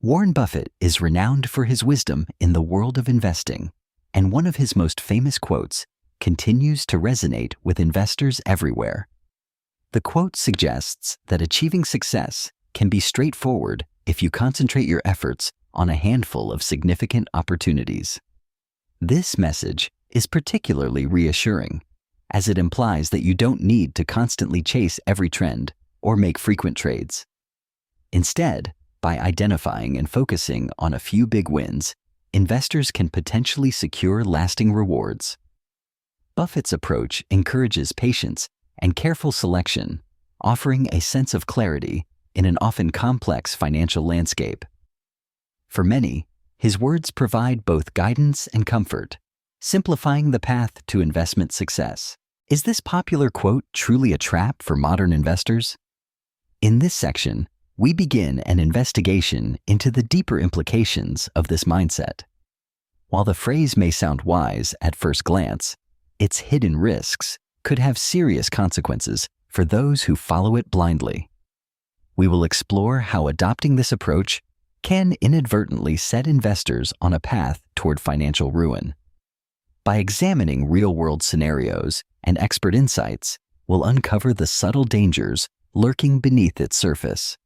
Warren Buffett is renowned for his wisdom in the world of investing, and one of his most famous quotes continues to resonate with investors everywhere. The quote suggests that achieving success can be straightforward if you concentrate your efforts on a handful of significant opportunities. This message is particularly reassuring, as it implies that you don't need to constantly chase every trend or make frequent trades. Instead, by identifying and focusing on a few big wins, investors can potentially secure lasting rewards. Buffett's approach encourages patience and careful selection, offering a sense of clarity in an often complex financial landscape. For many, his words provide both guidance and comfort, simplifying the path to investment success. Is this popular quote truly a trap for modern investors? In this section, we begin an investigation into the deeper implications of this mindset. While the phrase may sound wise at first glance, its hidden risks could have serious consequences for those who follow it blindly. We will explore how adopting this approach can inadvertently set investors on a path toward financial ruin. By examining real-world scenarios and expert insights, we'll uncover the subtle dangers lurking beneath its surface.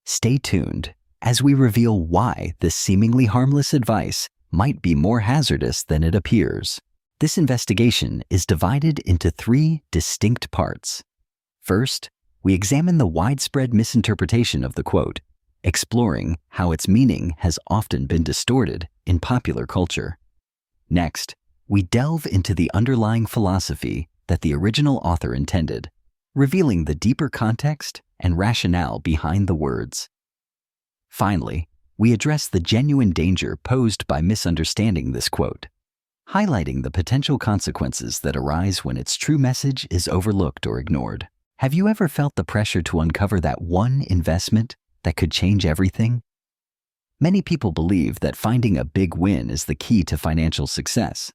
Stay tuned as we reveal why this seemingly harmless advice might be more hazardous than it appears. This investigation is divided into 3 distinct parts. First, we examine the widespread misinterpretation of the quote, exploring how its meaning has often been distorted in popular culture. Next, we delve into the underlying philosophy that the original author intended, revealing the deeper context and rationale behind the words. Finally, we address the genuine danger posed by misunderstanding this quote, highlighting the potential consequences that arise when its true message is overlooked or ignored. Have you ever felt the pressure to uncover that one investment that could change everything? Many people believe that finding a big win is the key to financial success.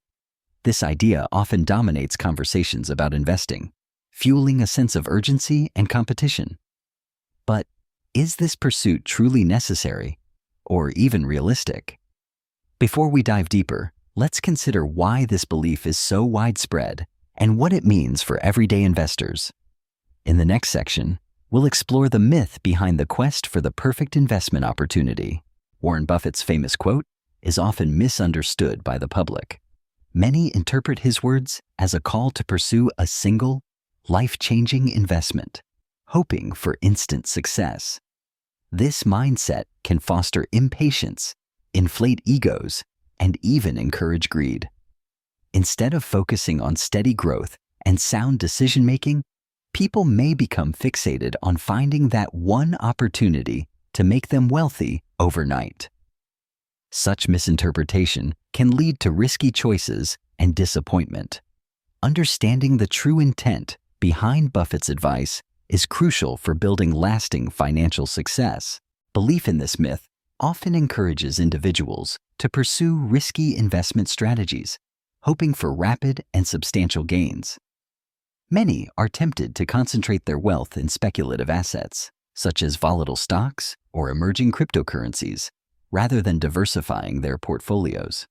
This idea often dominates conversations about investing, fueling a sense of urgency and competition. But is this pursuit truly necessary, or even realistic? Before we dive deeper, let's consider why this belief is so widespread and what it means for everyday investors. In the next section, we'll explore the myth behind the quest for the perfect investment opportunity. Warren Buffett's famous quote is often misunderstood by the public. Many interpret his words as a call to pursue a single, life-changing investment, hoping for instant success. This mindset can foster impatience, inflate egos, and even encourage greed. Instead of focusing on steady growth and sound decision-making, people may become fixated on finding that one opportunity to make them wealthy overnight. Such misinterpretation can lead to risky choices and disappointment. Understanding the true intent behind Buffett's advice is crucial for building lasting financial success. Belief in this myth often encourages individuals to pursue risky investment strategies, hoping for rapid and substantial gains. Many are tempted to concentrate their wealth in speculative assets, such as volatile stocks or emerging cryptocurrencies, rather than diversifying their portfolios.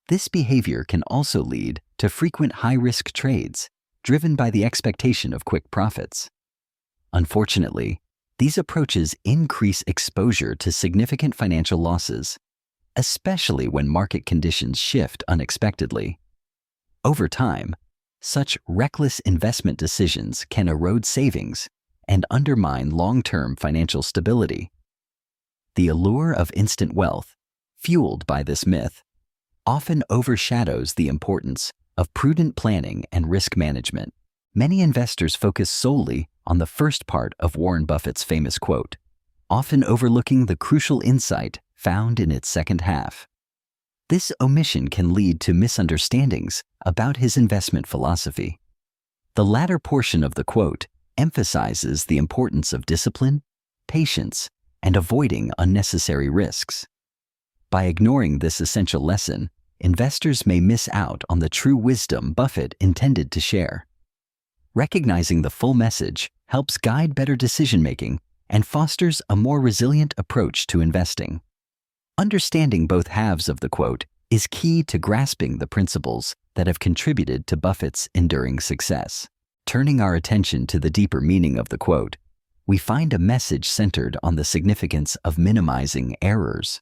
This behavior can also lead to frequent high-risk trades, driven by the expectation of quick profits. Unfortunately, these approaches increase exposure to significant financial losses, especially when market conditions shift unexpectedly. Over time, such reckless investment decisions can erode savings and undermine long-term financial stability. The allure of instant wealth, fueled by this myth, often overshadows the importance of prudent planning and risk management. Many investors focus solely on the first part of Warren Buffett's famous quote, often overlooking the crucial insight found in its second half. This omission can lead to misunderstandings about his investment philosophy. The latter portion of the quote emphasizes the importance of discipline, patience, and avoiding unnecessary risks. By ignoring this essential lesson, investors may miss out on the true wisdom Buffett intended to share. Recognizing the full message helps guide better decision-making and fosters a more resilient approach to investing. Understanding both halves of the quote is key to grasping the principles that have contributed to Buffett's enduring success. Turning our attention to the deeper meaning of the quote, we find a message centered on the significance of minimizing errors.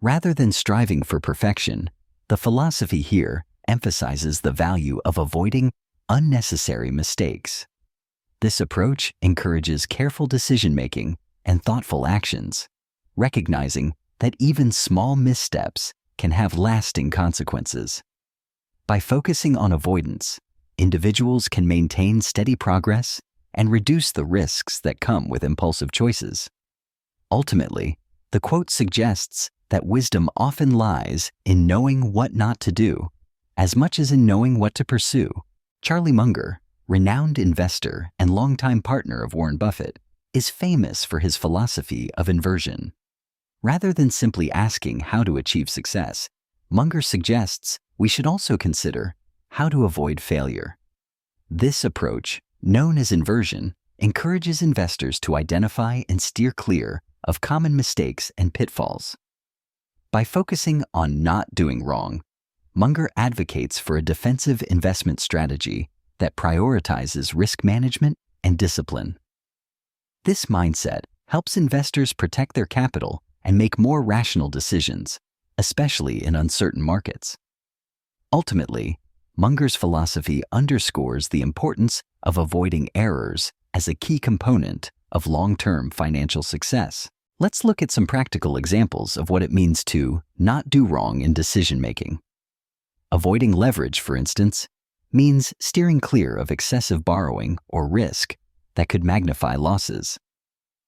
Rather than striving for perfection, the philosophy here emphasizes the value of avoiding unnecessary mistakes. This approach encourages careful decision-making and thoughtful actions, recognizing that even small missteps can have lasting consequences. By focusing on avoidance, individuals can maintain steady progress and reduce the risks that come with impulsive choices. Ultimately, the quote suggests that wisdom often lies in knowing what not to do, as much as in knowing what to pursue. Charlie Munger, renowned investor and longtime partner of Warren Buffett, is famous for his philosophy of inversion. Rather than simply asking how to achieve success, Munger suggests we should also consider how to avoid failure. This approach, known as inversion, encourages investors to identify and steer clear of common mistakes and pitfalls. By focusing on not doing wrong, Munger advocates for a defensive investment strategy that prioritizes risk management and discipline. This mindset helps investors protect their capital and make more rational decisions, especially in uncertain markets. Ultimately, Munger's philosophy underscores the importance of avoiding errors as a key component of long-term financial success. Let's look at some practical examples of what it means to not do wrong in decision-making. Avoiding leverage, for instance, means steering clear of excessive borrowing or risk that could magnify losses.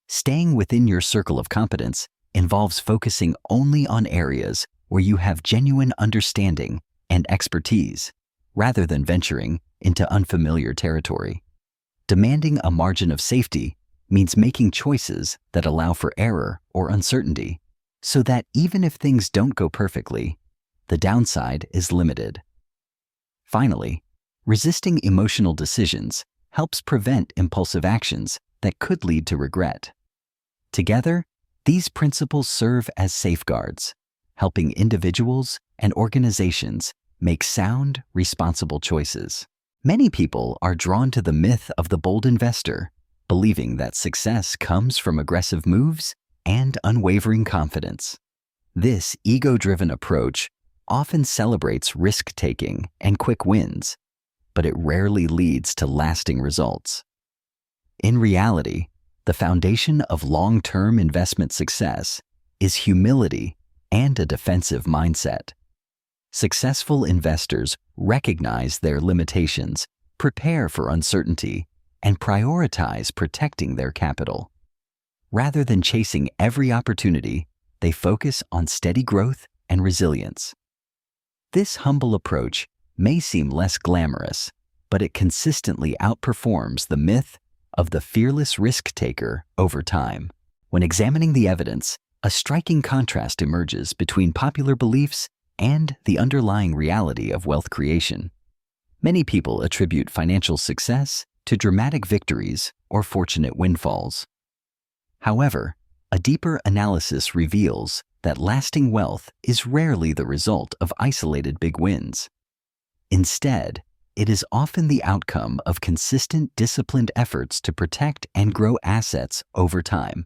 Staying within your circle of competence involves focusing only on areas where you have genuine understanding and expertise, rather than venturing into unfamiliar territory. Demanding a margin of safety means making choices that allow for error or uncertainty, so that even if things don't go perfectly, the downside is limited. Finally, resisting emotional decisions helps prevent impulsive actions that could lead to regret. Together, these principles serve as safeguards, helping individuals and organizations make sound, responsible choices. Many people are drawn to the myth of the bold investor, believing that success comes from aggressive moves and unwavering confidence. This ego-driven approach often celebrates risk-taking and quick wins, but it rarely leads to lasting results. In reality, the foundation of long-term investment success is humility and a defensive mindset. Successful investors recognize their limitations, prepare for uncertainty, and prioritize protecting their capital. Rather than chasing every opportunity, they focus on steady growth and resilience. This humble approach may seem less glamorous, but it consistently outperforms the myth of the fearless risk-taker over time. When examining the evidence, a striking contrast emerges between popular beliefs and the underlying reality of wealth creation. Many people attribute financial success to dramatic victories or fortunate windfalls. However, a deeper analysis reveals that lasting wealth is rarely the result of isolated big wins. Instead, it is often the outcome of consistent, disciplined efforts to protect and grow assets over time.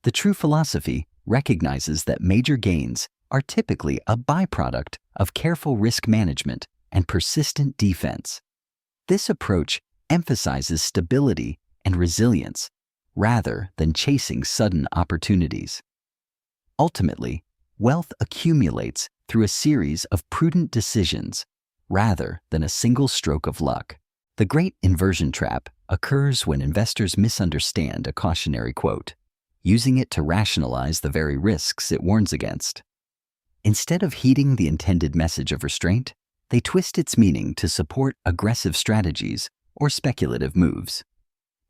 The true philosophy recognizes that major gains are typically a byproduct of careful risk management and persistent defense. This approach emphasizes stability and resilience rather than chasing sudden opportunities. Ultimately, wealth accumulates through a series of prudent decisions rather than a single stroke of luck. The great inversion trap occurs when investors misunderstand a cautionary quote, using it to rationalize the very risks it warns against. Instead of heeding the intended message of restraint, they twist its meaning to support aggressive strategies or speculative moves.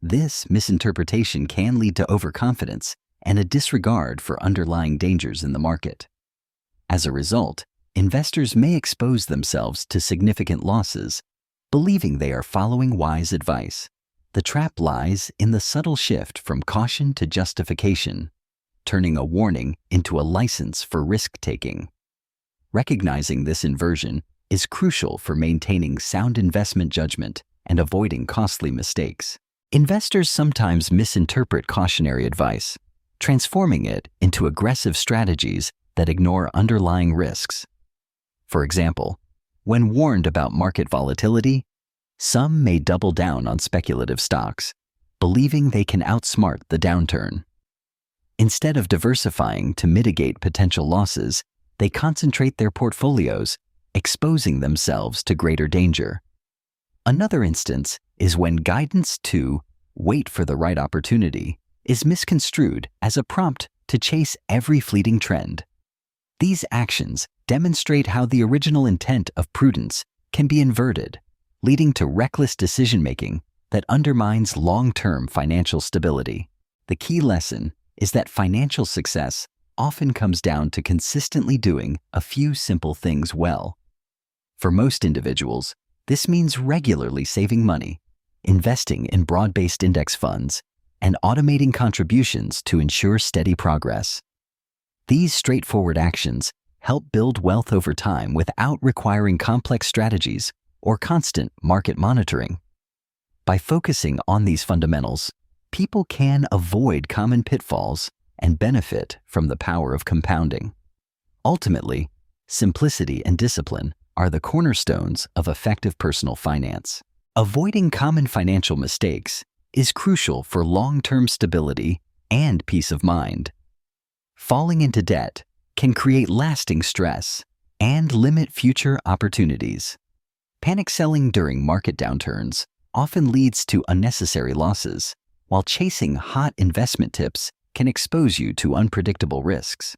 This misinterpretation can lead to overconfidence and a disregard for underlying dangers in the market. As a result, investors may expose themselves to significant losses, believing they are following wise advice. The trap lies in the subtle shift from caution to justification. turning a warning into a license for risk-taking. Recognizing this inversion is crucial for maintaining sound investment judgment and avoiding costly mistakes. Investors sometimes misinterpret cautionary advice, transforming it into aggressive strategies that ignore underlying risks. For example, when warned about market volatility, some may double down on speculative stocks, believing they can outsmart the downturn. Instead of diversifying to mitigate potential losses, they concentrate their portfolios, exposing themselves to greater danger. Another instance is when guidance to wait for the right opportunity is misconstrued as a prompt to chase every fleeting trend. These actions demonstrate how the original intent of prudence can be inverted, leading to reckless decision-making that undermines long-term financial stability. The key lesson is that financial success often comes down to consistently doing a few simple things well. For most individuals, this means regularly saving money, investing in broad-based index funds, and automating contributions to ensure steady progress. These straightforward actions help build wealth over time without requiring complex strategies or constant market monitoring. By focusing on these fundamentals, people can avoid common pitfalls and benefit from the power of compounding. Ultimately, simplicity and discipline are the cornerstones of effective personal finance. Avoiding common financial mistakes is crucial for long-term stability and peace of mind. Falling into debt can create lasting stress and limit future opportunities. Panic selling during market downturns often leads to unnecessary losses, while chasing hot investment tips can expose you to unpredictable risks.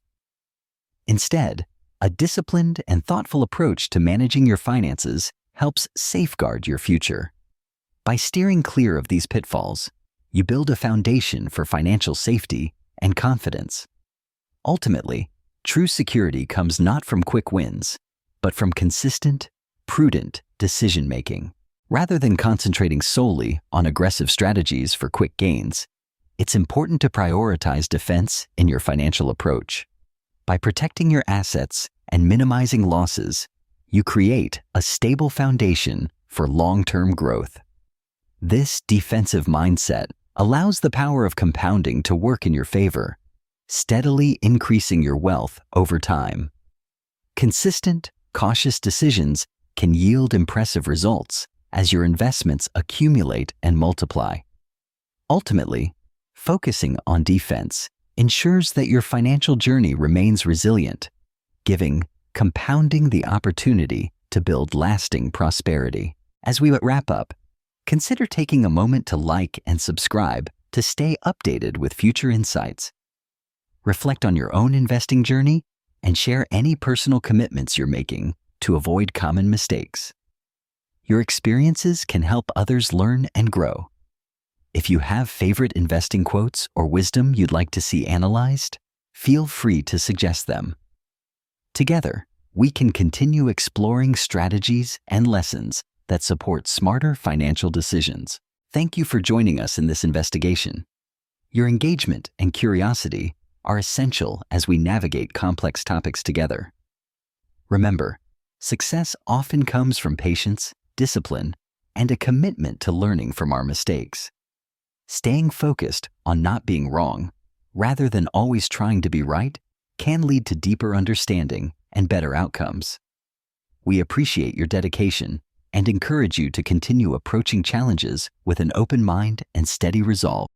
Instead, a disciplined and thoughtful approach to managing your finances helps safeguard your future. By steering clear of these pitfalls, you build a foundation for financial safety and confidence. Ultimately, true security comes not from quick wins, but from consistent, prudent decision-making. Rather than concentrating solely on aggressive strategies for quick gains, it's important to prioritize defense in your financial approach. By protecting your assets and minimizing losses, you create a stable foundation for long-term growth. This defensive mindset allows the power of compounding to work in your favor, steadily increasing your wealth over time. Consistent, cautious decisions can yield impressive results as your investments accumulate and multiply. Ultimately, focusing on defense ensures that your financial journey remains resilient, giving compounding the opportunity to build lasting prosperity. As we wrap up, consider taking a moment to like and subscribe to stay updated with future insights. Reflect on your own investing journey and share any personal commitments you're making to avoid common mistakes. Your experiences can help others learn and grow. If you have favorite investing quotes or wisdom you'd like to see analyzed, feel free to suggest them. Together, we can continue exploring strategies and lessons that support smarter financial decisions. Thank you for joining us in this investigation. Your engagement and curiosity are essential as we navigate complex topics together. Remember, success often comes from patience, discipline, and a commitment to learning from our mistakes. Staying focused on not being wrong, rather than always trying to be right, can lead to deeper understanding and better outcomes. We appreciate your dedication and encourage you to continue approaching challenges with an open mind and steady resolve.